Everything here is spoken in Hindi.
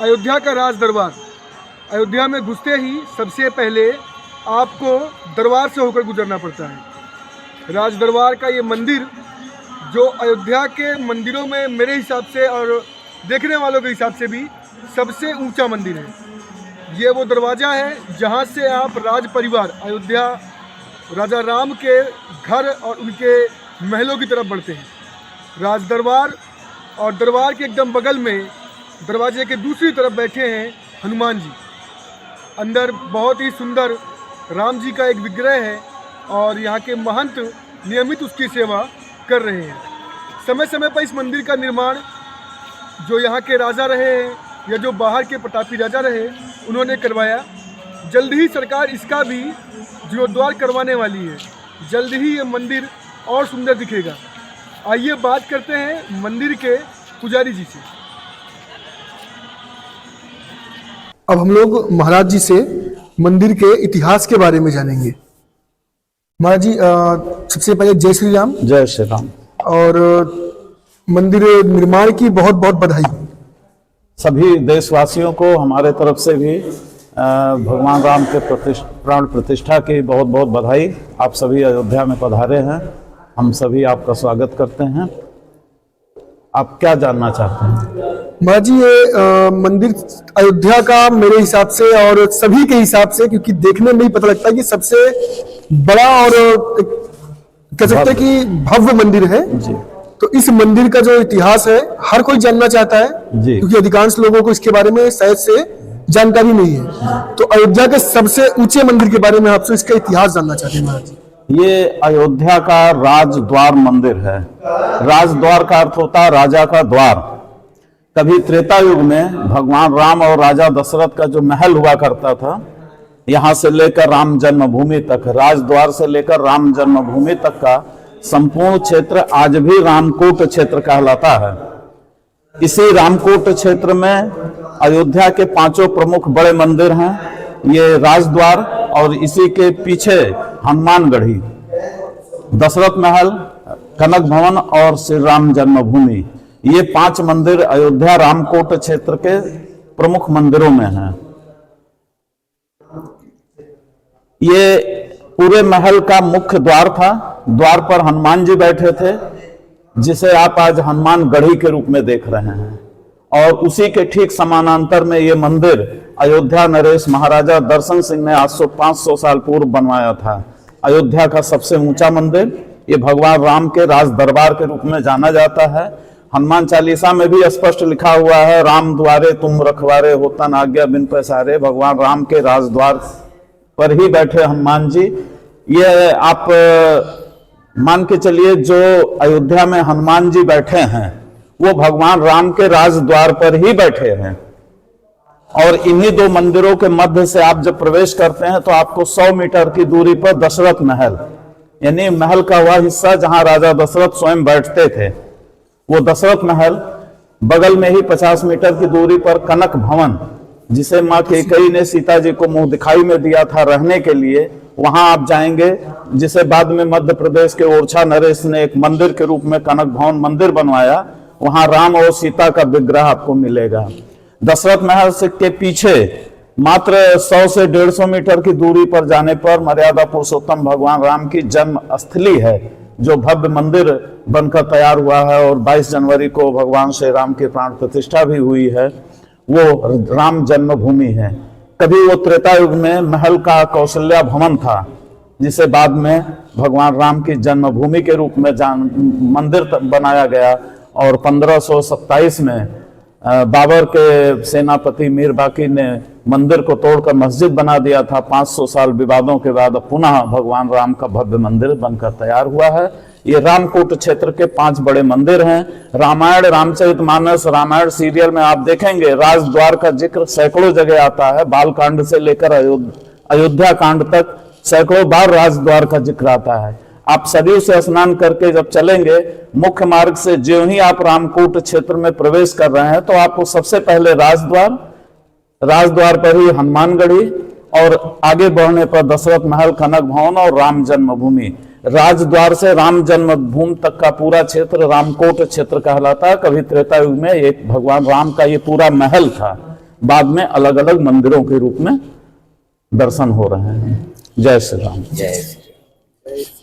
अयोध्या का राज दरबार। अयोध्या में घुसते ही सबसे पहले आपको दरबार से होकर गुजरना पड़ता है। राज दरबार का ये मंदिर जो अयोध्या के मंदिरों में मेरे हिसाब से और देखने वालों के हिसाब से भी सबसे ऊंचा मंदिर है। ये वो दरवाज़ा है जहाँ से आप राज परिवार अयोध्या राजा राम के घर और उनके महलों की तरफ बढ़ते हैं। राज दरबार और दरबार के एकदम बगल में दरवाजे के दूसरी तरफ बैठे हैं हनुमान जी। अंदर बहुत ही सुंदर राम जी का एक विग्रह है और यहाँ के महंत नियमित उसकी सेवा कर रहे हैं। समय समय पर इस मंदिर का निर्माण जो यहाँ के राजा रहे हैं या जो बाहर के प्रतापी राजा रहे उन्होंने करवाया। जल्द ही सरकार इसका भी जीर्णोद्धार करवाने वाली है। जल्द ही ये मंदिर और सुंदर दिखेगा। आइए बात करते हैं मंदिर के पुजारी जी से। अब हम लोग महाराज जी से मंदिर के इतिहास के बारे में जानेंगे। महाराज जी सबसे पहले जय श्री राम। जय श्री राम। और मंदिर निर्माण की बहुत बहुत बधाई। सभी देशवासियों को हमारे तरफ से भी भगवान राम के प्राण प्रतिष्ठा की बहुत बहुत बधाई। आप सभी अयोध्या में पधारे हैं, हम सभी आपका स्वागत करते हैं। आप क्या जानना चाहते हैं? महाराज जी ये मंदिर अयोध्या का मेरे हिसाब से और सभी के हिसाब से, क्योंकि देखने में ही पता लगता है कि सबसे बड़ा और कह सकते हैं कि भव्य मंदिर है जी। तो इस मंदिर का जो इतिहास है हर कोई जानना चाहता है जी, क्योंकि अधिकांश लोगों को इसके बारे में शायद से जानकारी नहीं है। तो अयोध्या के सबसे ऊंचे मंदिर के बारे में आपसे इसका इतिहास जानना चाहते हैं महाराज जी। ये अयोध्या का राजद्वार मंदिर है। राजद्वार का अर्थ होता है राजा का द्वार। कभी त्रेता युग में भगवान राम और राजा दशरथ का जो महल हुआ करता था, यहाँ से लेकर राम जन्मभूमि तक, राजद्वार से लेकर राम जन्मभूमि तक का संपूर्ण क्षेत्र आज भी रामकोट क्षेत्र कहलाता है। इसी रामकोट क्षेत्र में अयोध्या के 5 प्रमुख बड़े मंदिर हैं। ये राजद्वार और इसी के पीछे हनुमानगढ़ी, दशरथ महल, कनक भवन और श्री राम जन्मभूमि, ये 5 मंदिर अयोध्या रामकोट क्षेत्र के प्रमुख मंदिरों में हैं। ये पूरे महल का मुख्य द्वार था। द्वार पर हनुमान जी बैठे थे, जिसे आप आज हनुमानगढ़ी के रूप में देख रहे हैं। और उसी के ठीक समानांतर में ये मंदिर अयोध्या नरेश महाराजा दर्शन सिंह ने आज 500 साल पूर्व बनवाया था। अयोध्या का सबसे ऊंचा मंदिर, ये भगवान राम के राज दरबार के रूप में जाना जाता है। हनुमान चालीसा में भी स्पष्ट लिखा हुआ है, राम द्वारे तुम रखवारे, होता न आज्ञा बिन पैसारे। भगवान राम के राजद्वार पर ही बैठे हनुमान जी। ये आप मान के चलिए जो अयोध्या में हनुमान जी बैठे हैं वो भगवान राम के राजद्वार पर ही बैठे हैं। और इन्हीं 2 मंदिरों के मध्य से आप जब प्रवेश करते हैं तो आपको 100 मीटर की दूरी पर दशरथ महल, यानी महल का वह हिस्सा जहां राजा दशरथ स्वयं बैठते थे, वो दशरथ महल, बगल में ही 50 मीटर की दूरी पर कनक भवन, जिसे मां कैकेयी ने सीता जी को मुंह दिखाई में दिया था रहने के लिए, वहां आप जाएंगे, जिसे बाद में मध्य प्रदेश के ओरछा नरेश ने एक मंदिर के रूप में कनक भवन मंदिर बनवाया। वहां राम और सीता का विग्रह आपको मिलेगा। दशरथ महल से के पीछे मात्र 100 से 150 मीटर की दूरी पर जाने पर मर्यादा पुरुषोत्तम भगवान राम की जन्म स्थली है, जो भव्य मंदिर बनकर तैयार हुआ है। और 22 जनवरी को भगवान श्री राम की प्राण प्रतिष्ठा भी हुई है। वो राम जन्मभूमि है। कभी वो त्रेता युग में महल का कौशल्या भवन था, जिसे बाद में भगवान राम की जन्मभूमि के रूप में मंदिर बनाया गया। और 1527 में बाबर के सेनापति मीर बाकी ने मंदिर को तोड़कर मस्जिद बना दिया था। 500 साल विवादों के बाद पुनः भगवान राम का भव्य मंदिर बनकर तैयार हुआ है। ये रामकोट क्षेत्र के 5 बड़े मंदिर हैं। रामायण, रामचरितमानस, रामायण सीरियल में आप देखेंगे राजद्वार का जिक्र सैकड़ों जगह आता है। बाल कांड से लेकर अयोध्या कांड तक सैकड़ों बार राजद्वार का जिक्र आता है। आप सरयू से स्नान करके जब चलेंगे मुख्य मार्ग से, ज्यों ही आप रामकोट क्षेत्र में प्रवेश कर रहे हैं तो आपको सबसे पहले राजद्वार पर ही हनुमानगढ़ी और आगे बढ़ने पर दशरथ महल, कनक भवन और राम जन्मभूमि। राजद्वार से राम जन्मभूमि तक का पूरा क्षेत्र रामकोट क्षेत्र कहलाता है। कभी त्रेता युग में एक भगवान राम का ये पूरा महल था, बाद में अलग अलग मंदिरों के रूप में दर्शन हो रहे हैं। जय श्री राम। जय श्री राम।